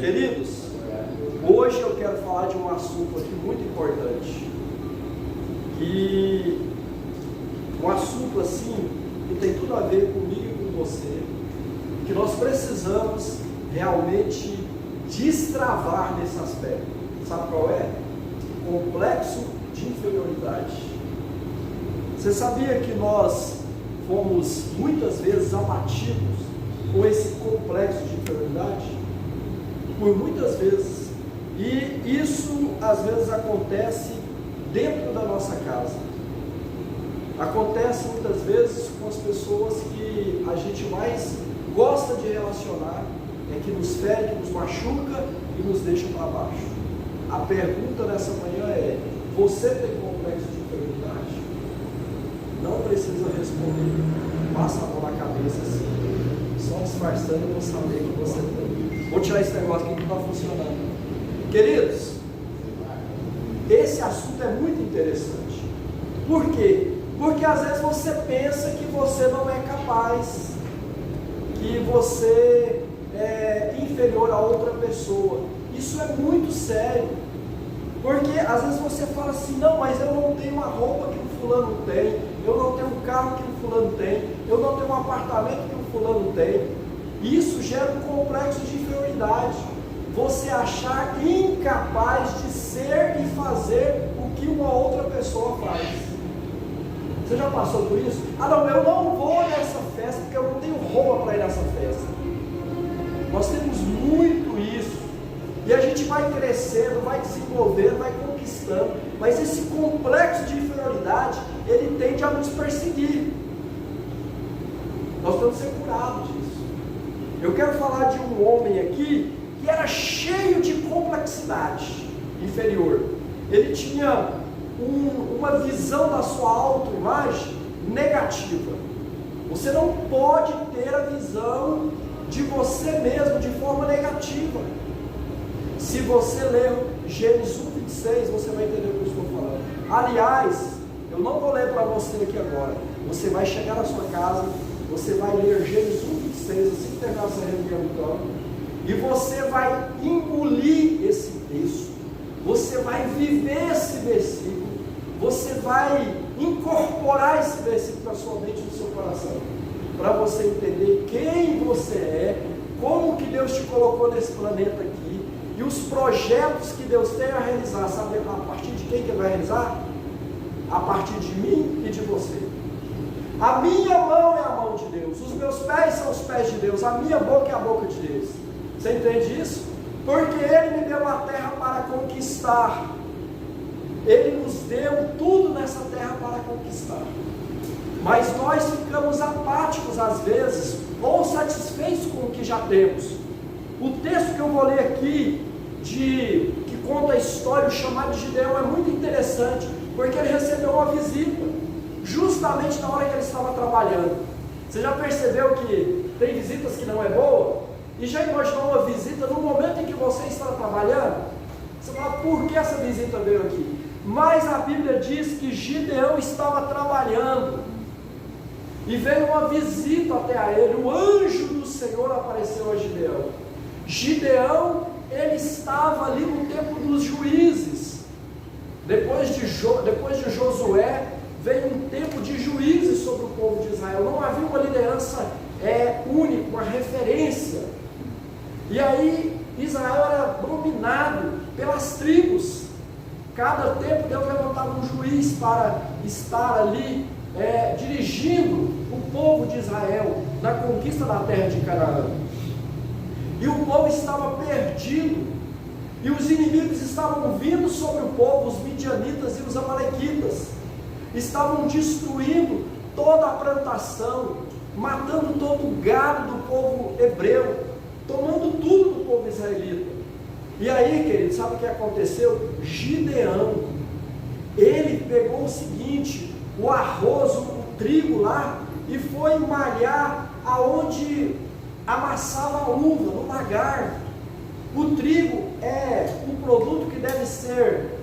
Queridos, hoje eu quero falar de um assunto aqui muito importante, que um assunto assim que tem tudo a ver comigo e com você, que nós precisamos realmente destravar nesse aspecto. Sabe qual é? Complexo de inferioridade. Você sabia que nós fomos muitas vezes abatidos com esse complexo de inferioridade? Por muitas vezes. E isso às vezes acontece dentro da nossa casa. Acontece muitas vezes com as pessoas que a gente mais gosta de relacionar, que nos fere, que nos machuca e nos deixa para baixo. A pergunta nessa manhã é: você tem complexo de inferioridade? Não precisa responder. Passa a mão na cabeça assim, só disfarçando, eu vou saber que você tem. Vou tirar esse negócio aqui que não está funcionando. Queridos, esse assunto é muito interessante. Por quê? Porque às vezes você pensa que você não é capaz, que você é inferior a outra pessoa. Isso é muito sério. Porque às vezes você fala assim: não, mas eu não tenho uma roupa que o fulano tem, eu não tenho um carro que o fulano tem, eu não tenho um apartamento que o fulano tem. Isso gera um complexo de inferioridade. Você achar incapaz de ser e fazer o que uma outra pessoa faz. Você já passou por isso? Ah não, eu não vou nessa festa porque eu não tenho roupa para ir nessa festa. Nós temos muito isso. E a gente vai crescendo, vai desenvolvendo, vai conquistando. Mas esse complexo de inferioridade, ele tende a nos perseguir. Nós temos que ser curados disso. Eu quero falar de um homem aqui que era cheio de complexidade inferior. Ele tinha uma visão da sua autoimagem negativa. Você não pode ter a visão de você mesmo de forma negativa. Se você ler Gênesis 1:26, você vai entender o que eu estou falando. Aliás, eu não vou ler para você aqui agora. Você vai chegar na sua casa, você vai ler Gênesis 1:26, assim que terminar essa reunião então, e você vai engolir esse texto, você vai viver esse versículo, você vai incorporar esse versículo na sua mente e no seu coração, para você entender quem você é, como que Deus te colocou nesse planeta aqui, e os projetos que Deus tem a realizar. Sabe a partir de quem que Ele vai realizar? A partir de mim e de você. A minha mão é a mão de Deus, os meus pés são os pés de Deus, a minha boca é a boca de Deus. Você entende isso? Porque Ele me deu a terra para conquistar. Ele nos deu tudo nessa terra para conquistar. Mas nós ficamos apáticos às vezes, ou satisfeitos com o que já temos. O texto que eu vou ler aqui, que conta a história, o chamado de Gideão, é muito interessante, porque ele recebeu uma visita, justamente na hora que ele estava trabalhando. Você já percebeu que tem visitas que não é boa? E já imaginou uma visita no momento em que você está trabalhando? Você fala: por que essa visita veio aqui? Mas a Bíblia diz que Gideão estava trabalhando, e veio uma visita até a ele. O anjo do Senhor apareceu a Gideão. Gideão, ele estava ali no tempo dos juízes. Depois de Josué, veio um tempo de juízes sobre o povo de Israel. Não havia uma liderança única, uma referência. E aí Israel era dominado pelas tribos. Cada tempo Deus levantava um juiz para estar ali dirigindo o povo de Israel na conquista da terra de Canaã. E o povo estava perdido, e os inimigos estavam vindo sobre o povo, os midianitas e os amalequitas. Estavam destruindo toda a plantação, matando todo o gado do povo hebreu, tomando tudo do povo israelita. E aí, querido, sabe o que aconteceu? Gideão, ele pegou o seguinte: o arroz, o trigo lá, e foi malhar aonde amassava a uva, no lagar. O trigo é um produto que deve ser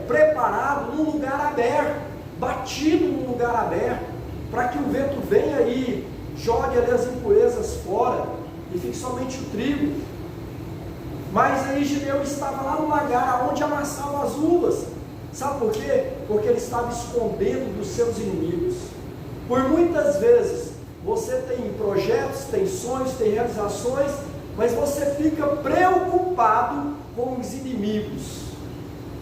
preparado num lugar aberto, batido num lugar aberto, para que o vento venha e jogue ali as impurezas fora e fique somente o trigo. Mas aí Gideão estava lá no lagar, onde amassava as uvas. Sabe por quê? Porque ele estava escondendo dos seus inimigos. Por muitas vezes, você tem projetos, tem sonhos, tem realizações, mas você fica preocupado com os inimigos.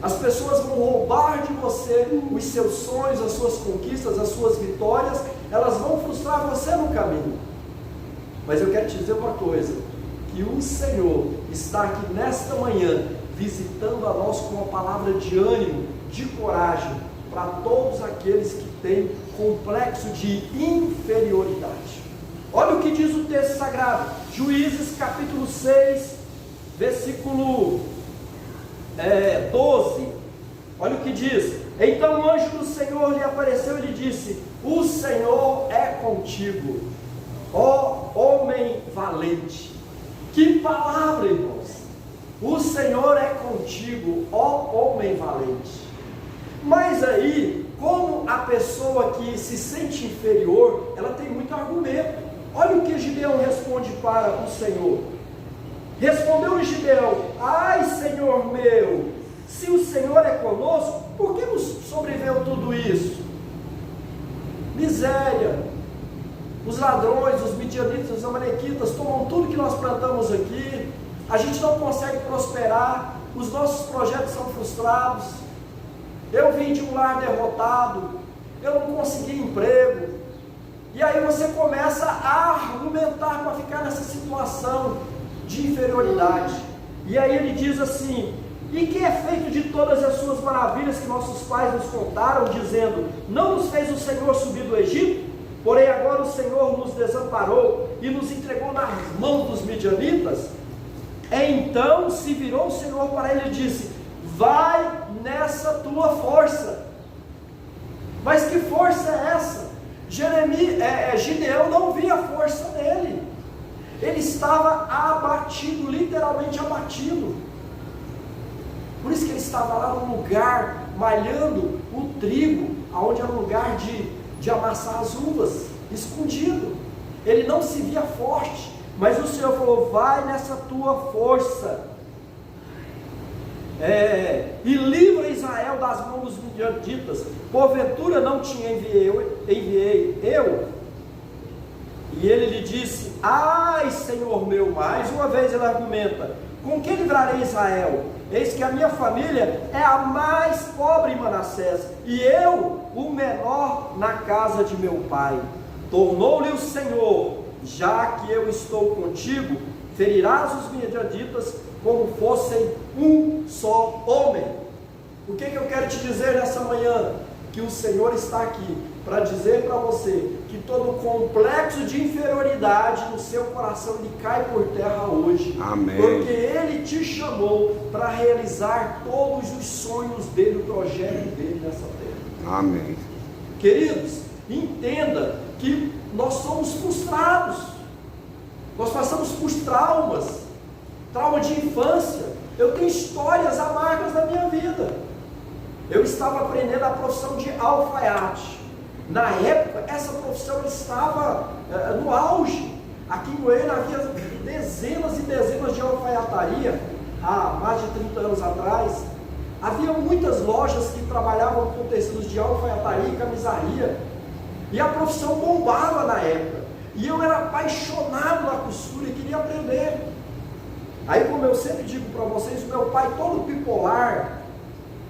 As pessoas vão roubar de você os seus sonhos, as suas conquistas, as suas vitórias, elas vão frustrar você no caminho. Mas eu quero te dizer uma coisa, que o Senhor está aqui nesta manhã, visitando a nós com uma palavra de ânimo, de coragem, para todos aqueles que têm complexo de inferioridade. Olha o que diz o texto sagrado, Juízes capítulo 6, versículo 12, olha o que diz: então o anjo do Senhor lhe apareceu e lhe disse: o Senhor é contigo, ó homem valente. Que palavra, irmãos! O Senhor é contigo, ó homem valente. Mas aí, como a pessoa que se sente inferior, ela tem muito argumento. Olha o que Gideão responde para o Senhor. Respondeu-lhe Gideão: ai, Senhor meu, se o Senhor é conosco, por que nos sobreveio tudo isso? Miséria, os ladrões, os midianitas, os amalequitas tomam tudo que nós plantamos aqui, a gente não consegue prosperar, os nossos projetos são frustrados, eu vim de um lar derrotado, eu não consegui emprego. E aí você começa a argumentar para ficar nessa situação de inferioridade. E aí ele diz assim: e que é feito de todas as suas maravilhas que nossos pais nos contaram, dizendo: não nos fez o Senhor subir do Egito? Porém agora o Senhor nos desamparou e nos entregou nas mãos dos midianitas. Então se virou o Senhor para ele e disse: vai nessa tua força. Mas que força é essa? Gideão não via a força dele. Ele estava abatido, literalmente abatido. Por isso que ele estava lá no lugar, malhando o trigo, onde era o lugar de amassar as uvas, escondido. Ele não se via forte, mas o Senhor falou: vai nessa tua força, e livra Israel das mãos dos midianitas. Porventura não te enviei eu? E ele lhe disse: ai, Senhor meu. Mais uma vez ele argumenta: com que livrarei Israel? Eis que a minha família é a mais pobre em Manassés, e eu o menor na casa de meu pai. Tornou-lhe o Senhor: já que eu estou contigo, ferirás os midianitas como fossem um só homem. O que eu quero te dizer nessa manhã? Que o Senhor está aqui para dizer para você que todo complexo de inferioridade no seu coração ele cai por terra hoje. Amém. Porque Ele te chamou para realizar todos os sonhos dele, o projeto dele nessa terra. Amém. Queridos, entenda que nós somos frustrados, nós passamos por traumas, trauma de infância. Eu tenho histórias amargas na minha vida. Eu estava aprendendo a profissão de alfaiate. Na época, essa profissão estava no auge. Aqui em Goiânia havia dezenas e dezenas de alfaiataria, há mais de 30 anos atrás. Havia muitas lojas que trabalhavam com tecidos de alfaiataria e camisaria. E a profissão bombava na época. E eu era apaixonado na costura e queria aprender. Aí, como eu sempre digo para vocês, o meu pai todo bipolar,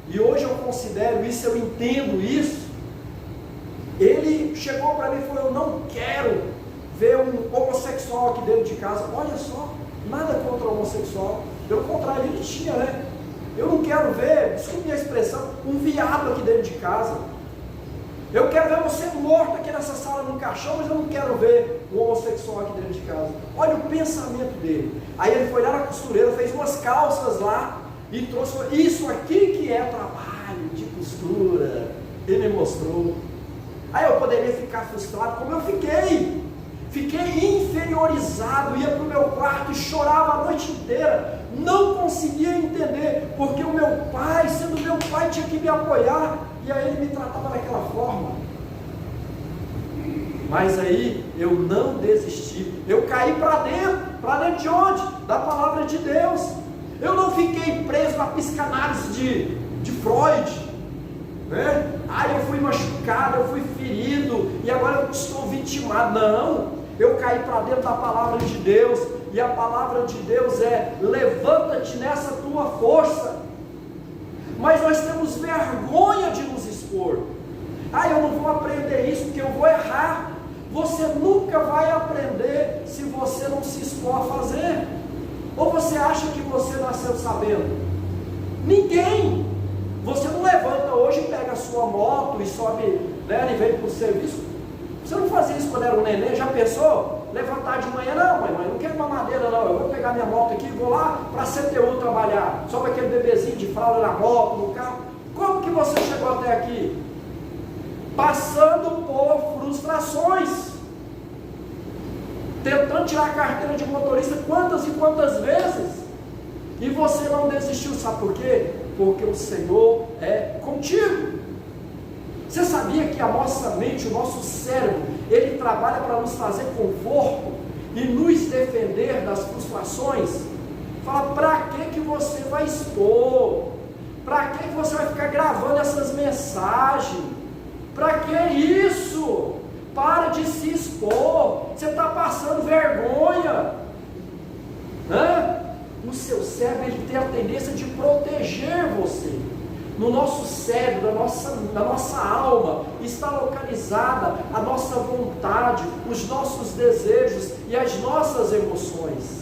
e hoje eu considero isso, eu entendo isso. Ele chegou para mim e falou: eu não quero ver um homossexual aqui dentro de casa. Olha só, nada contra o homossexual, pelo contrário, ele tinha, né? Eu não quero ver, desculpe a expressão, um viado aqui dentro de casa. Eu quero ver você morto aqui nessa sala num caixão, mas eu não quero ver um homossexual aqui dentro de casa. Olha o pensamento dele. Aí ele foi lá na costureira, fez umas calças lá e trouxe: isso aqui que é trabalho de costura. Ele me mostrou. Aí eu poderia ficar frustrado, como eu fiquei inferiorizado, ia para o meu quarto e chorava a noite inteira, não conseguia entender, porque o meu pai, sendo meu pai, tinha que me apoiar, e aí ele me tratava daquela forma. Mas aí eu não desisti, eu caí para dentro de onde? Da palavra de Deus. Eu não fiquei preso na psicanálise de Freud, né? Eu fui machucado, eu fui ferido e agora eu estou vitimado. Não, eu caí para dentro da palavra de Deus, e a palavra de Deus é: levanta-te nessa tua força. Mas nós temos vergonha de nos expor. Eu não vou aprender isso porque eu vou errar. Você nunca vai aprender se você não se expor a fazer. Ou você acha que você nasceu sabendo? Ninguém. Você não levanta hoje e pega a sua moto e sobe, né, e vem para o serviço. Você não fazia isso quando era um neném? Já pensou? Levantar de manhã: não, mãe, não quero uma madeira não, eu vou pegar minha moto aqui e vou lá para a CTU trabalhar. Sobe aquele bebezinho de fralda na moto, no carro. Como que você chegou até aqui? Passando por frustrações, tentando tirar a carteira de motorista quantas e quantas vezes, e você não desistiu. Sabe por quê? Porque o Senhor é contigo. Você sabia que a nossa mente, o nosso cérebro, ele trabalha para nos trazer conforto e nos defender das frustrações? Fala: para que você vai expor? Para que você vai ficar gravando essas mensagens? Para que isso? Para de se expor. Você está passando vergonha. O seu cérebro, ele tem a tendência de proteger você. No nosso cérebro, na nossa alma, está localizada a nossa vontade, os nossos desejos e as nossas emoções.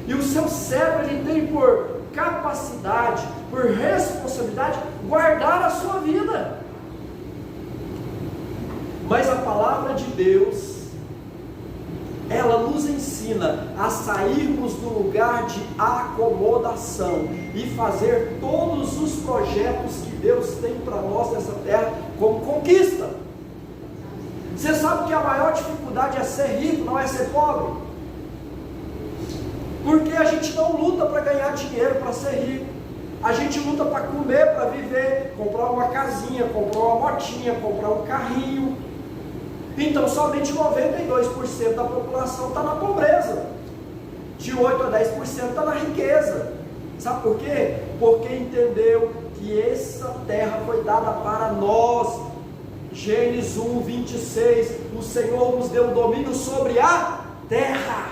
E o seu cérebro, ele tem por capacidade, por responsabilidade, guardar a sua vida. Mas a palavra de Deus, ela nos ensina a sairmos do lugar de acomodação e fazer todos os projetos que Deus tem para nós nessa terra como conquista. Você sabe que a maior dificuldade é ser rico, não é ser pobre? Porque a gente não luta para ganhar dinheiro, para ser rico. A gente luta para comer, para viver, comprar uma casinha, comprar uma motinha, comprar um carrinho. Então somente 92% da população está na pobreza, de 8 a 10% está na riqueza. Sabe por quê? Porque entendeu que essa terra foi dada para nós. Gênesis 1, 26, o Senhor nos deu domínio sobre a terra.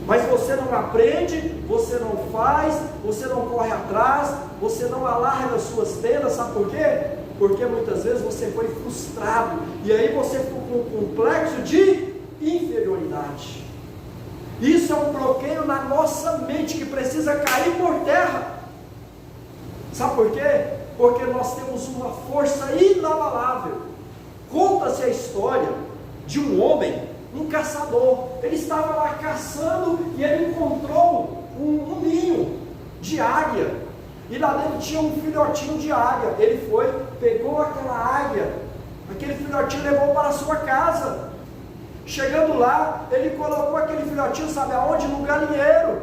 Mas você não aprende, você não faz, você não corre atrás, você não alarga as suas tendas. Sabe por quê? Porque muitas vezes você foi frustrado, e aí você ficou com um complexo de inferioridade. Isso é um bloqueio na nossa mente que precisa cair por terra. Sabe por quê? Porque nós temos uma força inabalável. Conta-se a história de um homem, um caçador. Ele estava lá caçando e ele encontrou um ninho de águia. E lá dentro tinha um filhotinho de águia. Ele foi, pegou aquela águia, aquele filhotinho, levou para a sua casa. Chegando lá, ele colocou aquele filhotinho, sabe aonde? No galinheiro.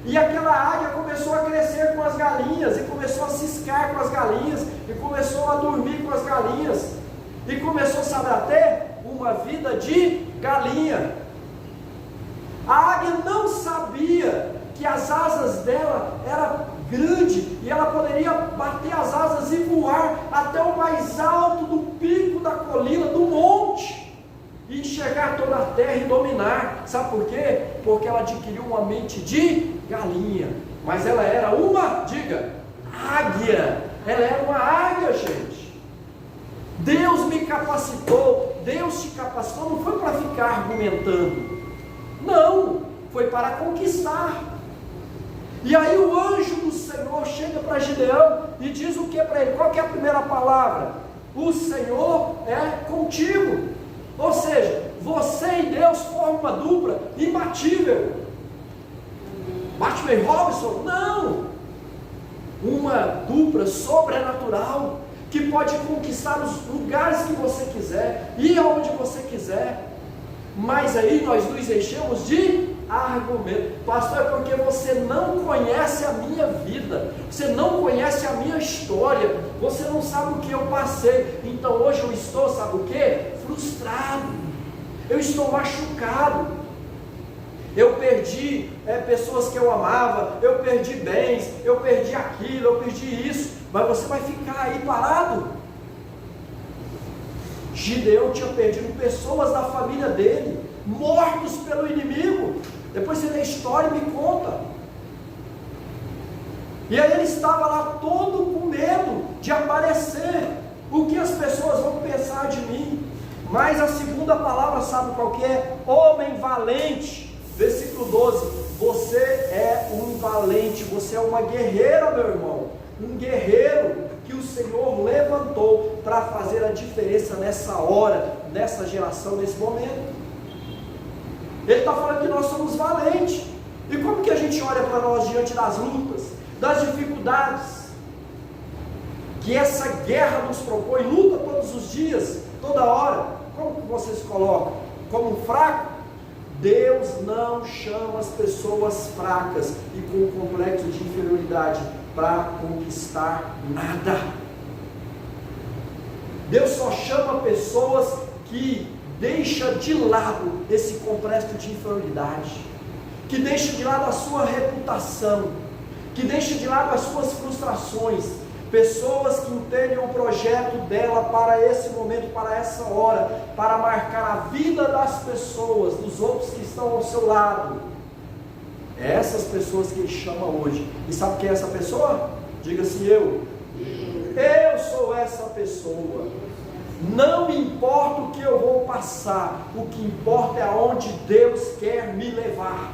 E aquela águia começou a crescer com as galinhas, e começou a ciscar com as galinhas, e começou a dormir com as galinhas, e começou, sabe, a ter uma vida de galinha. A águia não sabia que as asas dela eram grandes, e ela poderia bater as asas e voar até o mais alto do pico da colina, do monte, e enxergar toda a terra e dominar. Sabe por quê? Porque ela adquiriu uma mente de galinha, mas ela era uma, diga, águia. Ela era uma águia, gente. Deus me capacitou, Deus te capacitou, não foi para ficar argumentando, não, foi para conquistar. E aí o anjo do Senhor chega para Gideão e diz o que para ele? Qual que é a primeira palavra? O Senhor é contigo. Ou seja, você e Deus formam uma dupla imbatível. Batman e Robinson? Não! Uma dupla sobrenatural, que pode conquistar os lugares que você quiser, ir aonde você quiser. Mas aí nós nos enchemos de argumento. Pastor, é porque você não conhece a minha vida, você não conhece a minha história, você não sabe o que eu passei. Então hoje eu estou, sabe o que? Frustrado, eu estou machucado. eu perdi pessoas que eu amava, eu perdi bens, eu perdi aquilo, eu perdi isso, mas você vai ficar aí parado? Gideão tinha perdido pessoas da família dele, mortos pelo inimigo. Depois você lê a história e me conta. E aí ele estava lá todo com medo de aparecer. O que as pessoas vão pensar de mim? Mas a segunda palavra, sabe qual que é? Homem valente. Versículo 12. Você é um valente, você é uma guerreira, meu irmão. Um guerreiro que o Senhor levantou para fazer a diferença nessa hora, nessa geração, nesse momento. Ele está falando que nós somos valentes. E como que a gente olha para nós diante das lutas, das dificuldades que essa guerra nos propõe, luta todos os dias, toda hora? Como que você se coloca? Como um fraco? Deus não chama as pessoas fracas e com um complexo de inferioridade para conquistar nada. Deus só chama pessoas que deixam de lado esse complexo de inferioridade, que deixam de lado a sua reputação, que deixam de lado as suas frustrações, pessoas que entendem o projeto dela para esse momento, para essa hora, para marcar a vida das pessoas, dos outros que estão ao seu lado. É essas pessoas que ele chama hoje. E sabe quem é essa pessoa? Diga assim: eu sou essa pessoa. Não importa o que eu vou passar, o que importa é aonde Deus quer me levar.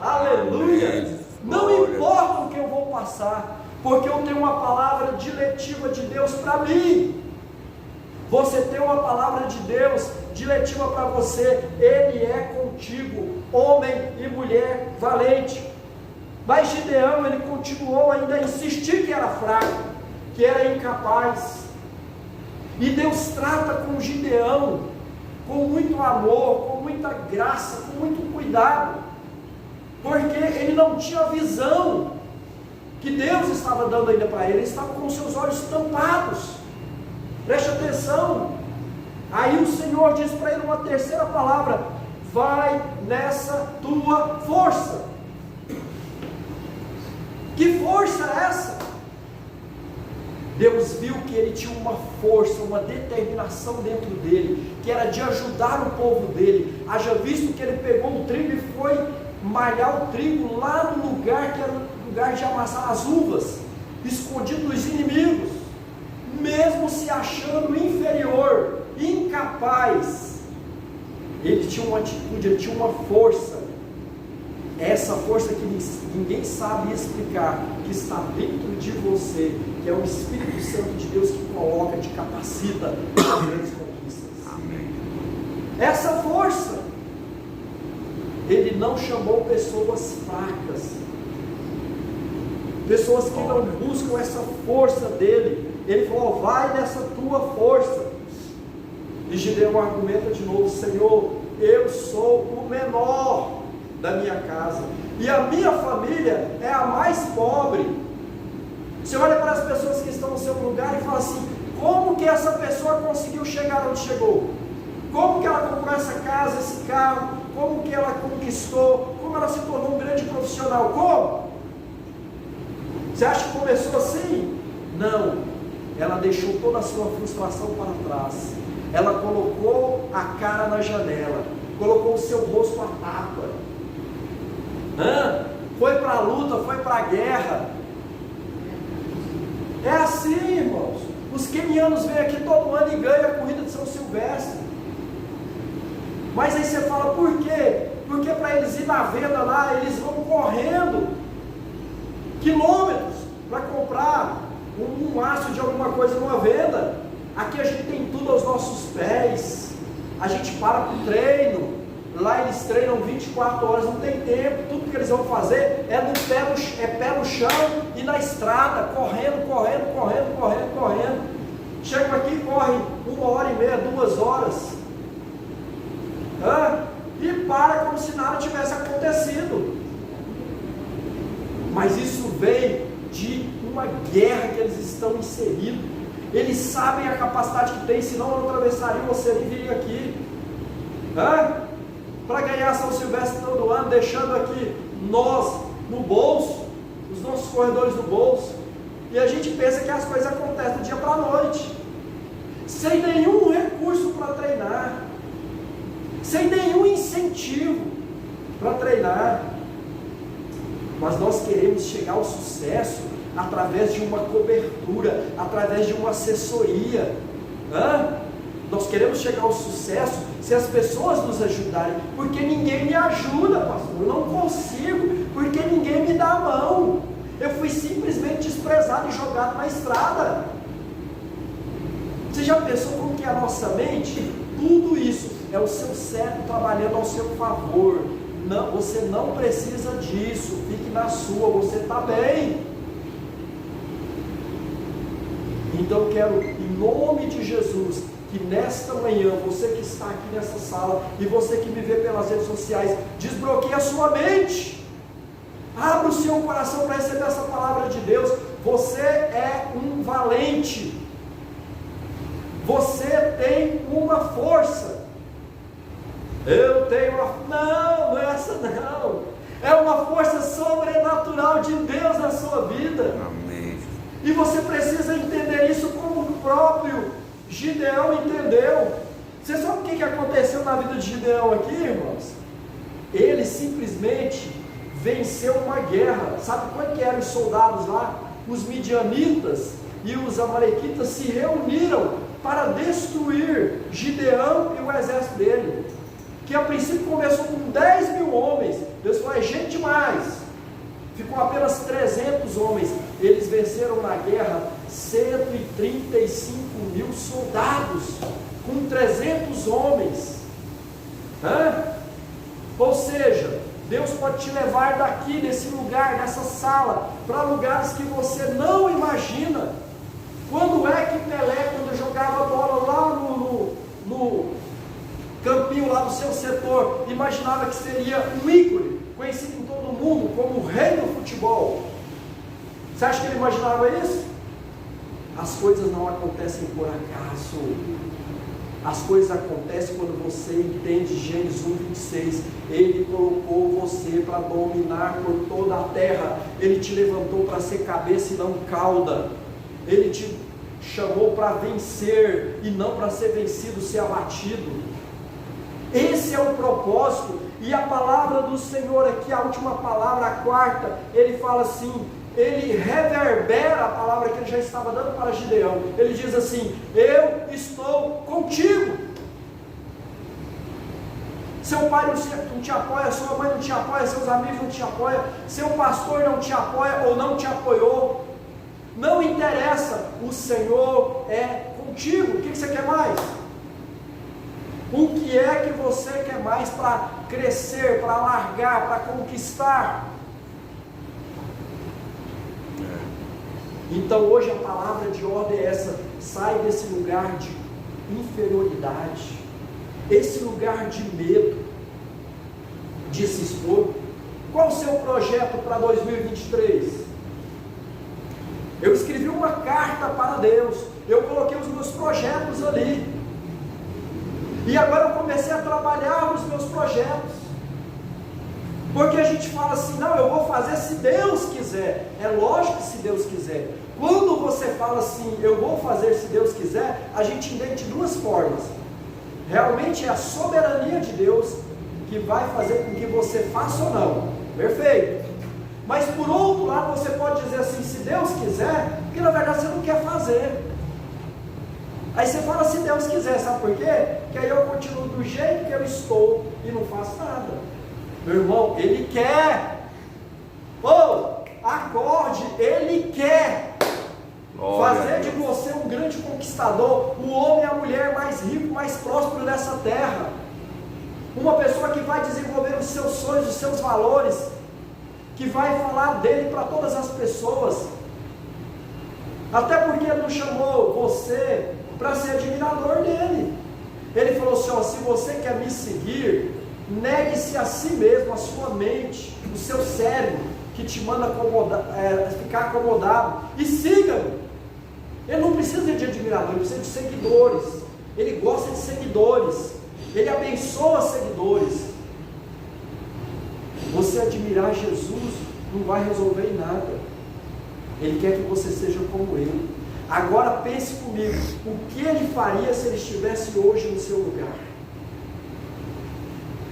Aleluia! Não importa o que eu vou passar, porque eu tenho uma palavra diletiva de Deus para mim. Você tem uma palavra de Deus diletiva para você. Ele é contigo, homem e mulher valente. Mas Gideão, ele continuou ainda a insistir que era fraco, que era incapaz. E Deus trata com Gideão com muito amor, com muita graça, com muito cuidado, porque ele não tinha visão que Deus estava dando ainda para ele. Ele estava com seus olhos tampados. Preste atenção. Aí o Senhor diz para ele uma terceira palavra: vai nessa tua força. Que força é essa? Deus viu que ele tinha uma força, uma determinação dentro dele, que era de ajudar o povo dele. Haja visto que ele pegou o trigo e foi malhar o trigo lá no lugar que era o lugar de amassar as uvas, escondido dos inimigos, mesmo se achando inferior, incapaz. Ele tinha uma atitude, ele tinha uma força, essa força que ninguém sabe explicar, que está dentro de você, que é o Espírito Santo de Deus que coloca, te capacita para grandes conquistas. Amém. Essa força, ele não chamou pessoas fracas, pessoas que não buscam essa força dele. Ele falou: vai nessa tua força. E Gideão argumenta de novo: Senhor, eu sou o menor da minha casa, e a minha família é a mais pobre. Você olha para as pessoas que estão no seu lugar e fala assim: como que essa pessoa conseguiu chegar onde chegou? Como que ela comprou essa casa, esse carro? Como que ela conquistou? Como ela se tornou um grande profissional? Como? Você acha que começou assim? Não, ela deixou toda a sua frustração para trás. Ela colocou a cara na janela, colocou o seu rosto à tapa, foi para a luta, foi para a guerra. É assim, irmãos. Os quenianos vêm aqui todo ano e ganham a corrida de São Silvestre. Mas aí você fala: por quê? Porque para eles ir na venda lá, eles vão correndo quilômetros para comprar um aço de alguma coisa numa venda. Aqui a gente tem tudo aos nossos pés. A gente para para o treino. Lá eles treinam 24 horas, não tem tempo. Tudo que eles vão fazer é pé no chão e na estrada, correndo. Chegam aqui, correm 1h30, 2 horas. E para como se nada tivesse acontecido. Mas isso vem de uma guerra que eles estão inseridos. Eles sabem a capacidade que tem, senão não atravessariam o oceano e viriam aqui. para ganhar São Silvestre todo ano, deixando aqui nós no bolso, os nossos corredores no bolso, e a gente pensa que as coisas acontecem do dia para a noite, sem nenhum recurso para treinar, sem nenhum incentivo para treinar. Mas nós queremos chegar ao sucesso através de uma cobertura, através de uma assessoria. Nós queremos chegar ao sucesso se as pessoas nos ajudarem, porque ninguém me ajuda, pastor, eu não consigo, porque ninguém me dá a mão, eu fui simplesmente desprezado e jogado na estrada. Você já pensou como que é a nossa mente? Tudo isso é o seu cérebro trabalhando ao seu favor. Não, você não precisa disso, fique na sua, você está bem. Então eu quero, em nome de Jesus, que nesta manhã, você que está aqui nessa sala, e você que me vê pelas redes sociais, desbloqueie a sua mente, abra o seu coração para receber essa palavra de Deus. Você é um valente, você tem uma força. Eu tenho uma... Não é essa não, é uma força sobrenatural de Deus na sua vida. Amém. E você precisa entender isso como o próprio Gideão entendeu. Você sabe o que aconteceu na vida de Gideão aqui, irmãos? Ele simplesmente venceu uma guerra. Sabe quanto que eram os soldados lá? Os midianitas e os amalequitas se reuniram para destruir Gideão e o exército dele, que a princípio começou com 10 mil homens. Deus falou: é gente demais. Ficou apenas 300 homens. Eles venceram na guerra 135 mil soldados, com 300 homens. Ou seja, Deus pode te levar daqui, desse lugar, dessa sala, para lugares que você não imagina. Quando é que Pelé, quando jogava bola lá no campinho lá do seu setor, imaginava que seria um ícone, conhecido em todo mundo como o rei do futebol? Você acha que ele imaginava isso? As coisas não acontecem por acaso. As coisas acontecem quando você entende Gênesis 1:26. Ele colocou você para dominar por toda a terra. Ele te levantou para ser cabeça e não cauda. Ele te chamou para vencer e não para ser vencido, ser abatido. Esse é o propósito. E a palavra do Senhor aqui, a última palavra, a quarta, ele fala assim, ele reverbera a palavra que ele já estava dando para Gideão. Ele diz assim: eu estou contigo. Seu pai não te apoia, sua mãe não te apoia, seus amigos não te apoiam, seu pastor não te apoia ou não te apoiou, não interessa, o Senhor é contigo. O que você quer mais? O que é que você quer mais para crescer, para alargar, para conquistar? Então hoje a palavra de ordem é essa: sai desse lugar de inferioridade, esse lugar de medo, de se expor. Qual o seu projeto para 2023? Eu escrevi uma carta para Deus, eu coloquei os meus projetos ali, e agora eu comecei a trabalhar nos meus projetos. Porque a gente fala assim: não, eu vou fazer se Deus quiser. É lógico que se Deus quiser. Quando você fala assim, eu vou fazer se Deus quiser, a gente entende de duas formas. Realmente é a soberania de Deus que vai fazer com que você faça ou não. Perfeito. Mas por outro lado, você pode dizer assim, se Deus quiser, porque na verdade você não quer fazer. Aí você fala se Deus quiser, sabe por quê? Porque aí eu continuo do jeito que eu estou e não faço nada. Meu irmão, Ele quer. Acorde, Ele quer fazer de você um grande conquistador, o homem e a mulher mais rico, mais próspero dessa terra. Uma pessoa que vai desenvolver os seus sonhos, os seus valores, que vai falar dele para todas as pessoas. Até porque Ele não chamou você para ser admirador dele. Ele falou assim: se você quer me seguir, negue-se a si mesmo, a sua mente, o seu cérebro, que te manda ficar acomodado, e siga-me. Ele não precisa de admirador, ele precisa de seguidores. Ele gosta de seguidores, ele abençoa seguidores. Você admirar Jesus não vai resolver em nada. Ele quer que você seja como Ele. Agora pense comigo, o que Ele faria se Ele estivesse hoje no seu lugar?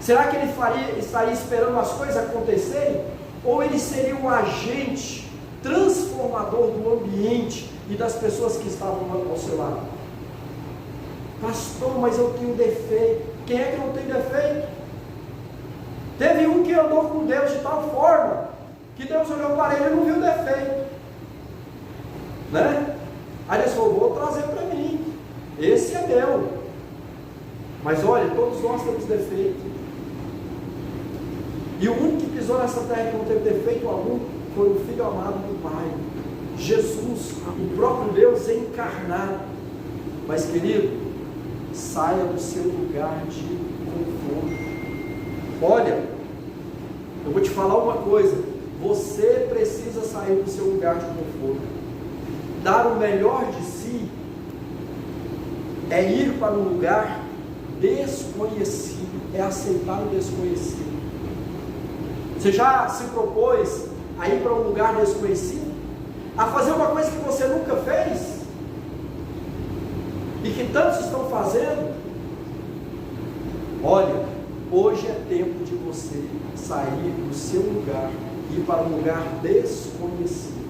Será que Ele estaria esperando as coisas acontecerem? Ou Ele seria um agente transformador do ambiente e das pessoas que estavam ao seu lado? Pastor, mas eu tenho defeito. Quem é que não tem defeito? Teve um que andou com Deus de tal forma que Deus olhou para ele e não viu defeito, né? Aí Deus falou, vou trazer para mim, esse é meu. Mas olha, todos nós temos defeito, e o único que pisou nessa terra que não teve defeito algum foi o Filho amado do Pai, Jesus, o próprio Deus encarnado. Mas querido, saia do seu lugar de conforto. Olha, eu vou te falar uma coisa, você precisa sair do seu lugar de conforto. Dar o melhor de si é ir para um lugar desconhecido, é aceitar o desconhecido. Você já se propôs a ir para um lugar desconhecido? A fazer uma coisa que você nunca fez? E que tantos estão fazendo? Olha, hoje é tempo de você sair do seu lugar e ir para um lugar desconhecido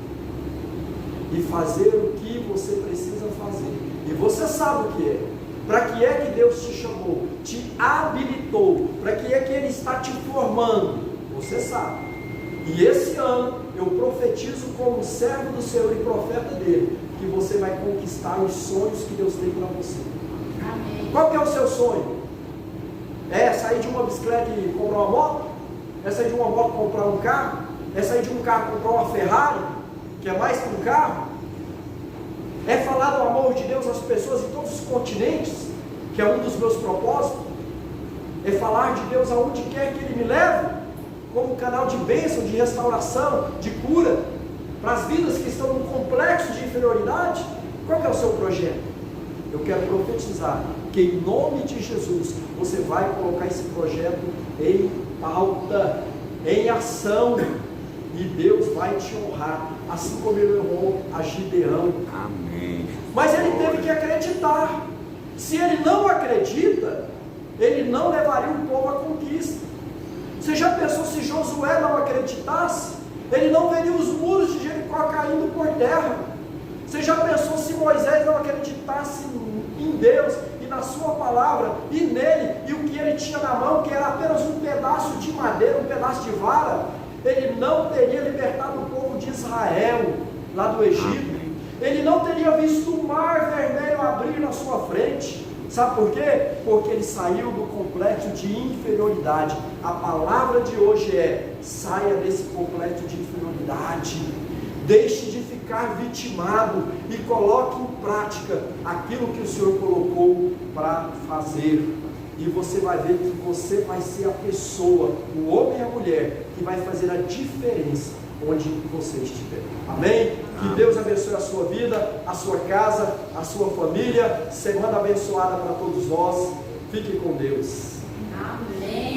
e fazer o que você precisa fazer. E você sabe o que é. Para que é que Deus te chamou, te habilitou, para que é que Ele está te formando, você sabe. E esse ano eu profetizo como servo do Senhor e profeta dele, que você vai conquistar os sonhos que Deus tem para você. Amém. Qual que é o seu sonho? É sair de uma bicicleta e comprar uma moto? É sair de uma moto e comprar um carro? É sair de um carro e comprar uma Ferrari, que é mais que um carro? É falar do amor de Deus às pessoas em todos os continentes, que é um dos meus propósitos? É falar de Deus aonde quer que Ele me leve, como canal de bênção, de restauração, de cura, para as vidas que estão num complexo de inferioridade? Qual que é o seu projeto? Eu quero profetizar que em nome de Jesus, você vai colocar esse projeto em pauta, em ação, e Deus vai te honrar, assim como Ele honrou a Gideão. Amém. Mas ele teve que acreditar. Se ele não acredita, ele não levaria o povo à conquista. Você já pensou se Josué não acreditasse? Ele não veria os muros de Jericó caindo por terra. Você já pensou se Moisés não acreditasse em Deus e na sua palavra e nele, e o que ele tinha na mão, que era apenas um pedaço de madeira, um pedaço de vara, ele não teria libertado o povo de Israel lá do Egito. Ele não teria visto o mar vermelho abrir na sua frente. Sabe por quê? Porque ele saiu do complexo de inferioridade. A palavra de hoje é: saia desse complexo de inferioridade, deixe de ficar vitimado e coloque em prática aquilo que o Senhor colocou para fazer. E você vai ver que você vai ser a pessoa, o homem e a mulher, que vai fazer a diferença onde você estiver. Amém? Que Deus abençoe a sua vida, a sua casa, a sua família. Semana abençoada para todos nós. Fique com Deus. Amém.